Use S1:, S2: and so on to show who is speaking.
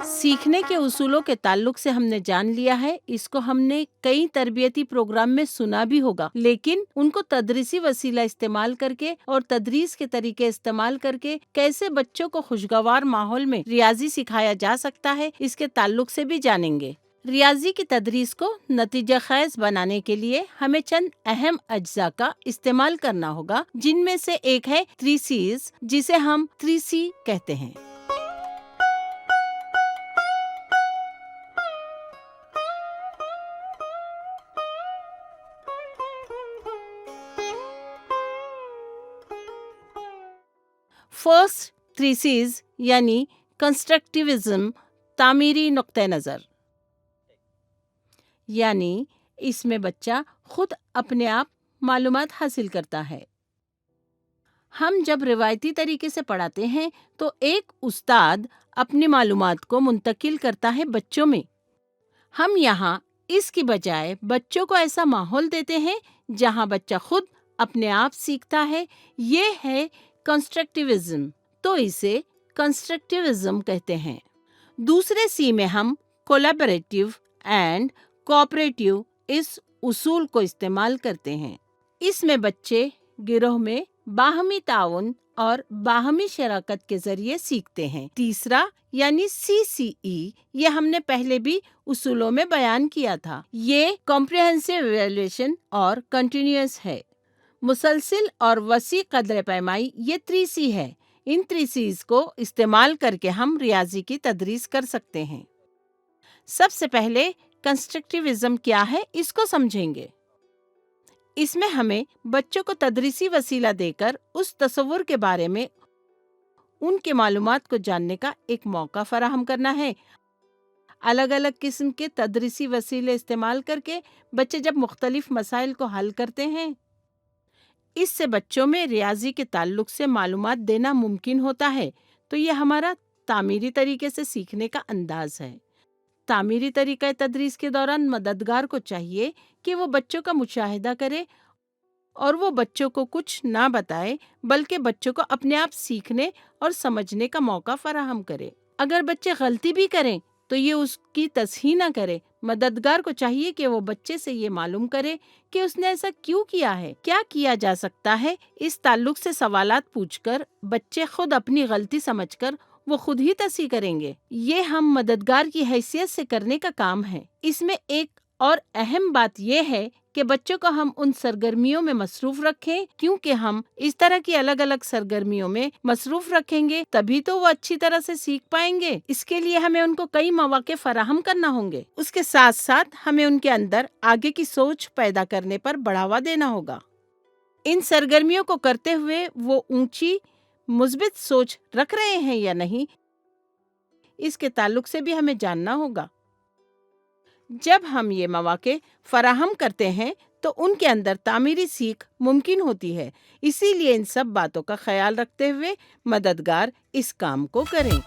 S1: सीखने के उसूलों के ताल्लुक से हमने जान लिया है, इसको हमने कई तरबियती प्रोग्राम में सुना भी होगा, लेकिन उनको तदरीसी वसीला इस्तेमाल करके और तदरीस के तरीके इस्तेमाल करके कैसे बच्चों को खुशगवार माहौल में रियाजी सिखाया जा सकता है, इसके ताल्लुक से भी जानेंगे। रियाजी की तदरीस को नतीजा खैज बनाने के लिए हमें चंद अहम अज्जा का इस्तेमाल करना होगा, जिनमें से एक है 3 C's, जिसे हम 3C कहते हैं। फर्स्ट 3 C's यानी कंस्ट्रक्टिविज्म, तामीरी नुक्ते नज़र, यानी इसमें बच्चा खुद अपने आप मालूमात हासिल करता है। हम जब रिवायती तरीके से पढ़ाते हैं तो एक उस्ताद अपनी मालूमात को मुंतकिल करता है बच्चों में। हम यहाँ इसकी बजाय बच्चों को ऐसा माहौल देते हैं जहाँ बच्चा खुद अपने आप सीखता है। ये है कंस्ट्रक्टिविज्म, तो इसे कंस्ट्रक्टिविज्म कहते हैं। दूसरे सी में हम कोलैबोरेटिव एंड कोऑपरेटिव इस उसूल को इस्तेमाल करते हैं। इसमें बच्चे गिरोह में बाहमी ताउन और बाहमी शराकत के जरिए सीखते हैं। तीसरा यानी CCE, ये हमने पहले भी उसूलों में बयान किया था। ये कॉम्प्रिहेंसिव इवैल्यूएशन और कंटिन्यूअस है। मुसलसिल और वसी कदर पैमाई ये 3C है। इन 3C's को इस्तेमाल करके हम रियाजी की तदरीस कर सकते हैं। सबसे पहले कंस्ट्रक्टिविज्म क्या है, इसको समझेंगे। इसमें हमें बच्चों को तदरीसी वसीला देकर उस तसव्वुर के बारे में उनके मालूमात को जानने का एक मौका फराहम करना है। अलग अलग किस्म के तदरीसी वसीले इस्तेमाल करके बच्चे जब मुख्तलिफ मसाइल को हल करते हैं, इससे बच्चों में रियाजी के ताल्लुक से मालूमात देना मुमकिन होता है। तो ये हमारा तामीरी तरीके से सीखने का अंदाज है। तामीरी तरीका तदरीस के दौरान मददगार को चाहिए कि वो बच्चों का मुशाहिदा करे और वो बच्चों को कुछ ना बताए, बल्कि बच्चों को अपने आप सीखने और समझने का मौका फराहम करे। अगर बच्चे गलती भी करें तो ये उसकी तस्हीह ना करे। मददगार को चाहिए कि वो बच्चे से ये मालूम करे कि उसने ऐसा क्यों किया है, क्या किया जा सकता है। इस ताल्लुक से सवालात पूछकर बच्चे खुद अपनी गलती समझकर वो खुद ही तस्हीह करेंगे। ये हम मददगार की हैसियत से करने का काम है। इसमें एक और अहम बात यह है कि बच्चों को हम उन सरगर्मियों में मसरूफ रखें, क्योंकि हम इस तरह की अलग अलग सरगर्मियों में मसरूफ रखेंगे तभी तो वो अच्छी तरह से सीख पाएंगे। इसके लिए हमें उनको कई मौके फराहम करना होंगे। उसके साथ साथ हमें उनके अंदर आगे की सोच पैदा करने पर बढ़ावा देना होगा। इन सरगर्मियों को करते हुए वो ऊंची मुस्बित सोच रख रहे हैं या नहीं, इसके ताल्लुक से भी हमें जानना होगा। जब हम ये मौके फराहम करते हैं तो उनके अंदर तामीरी सीख मुमकिन होती है। इसीलिए इन सब बातों का ख्याल रखते हुए मददगार इस काम को करें।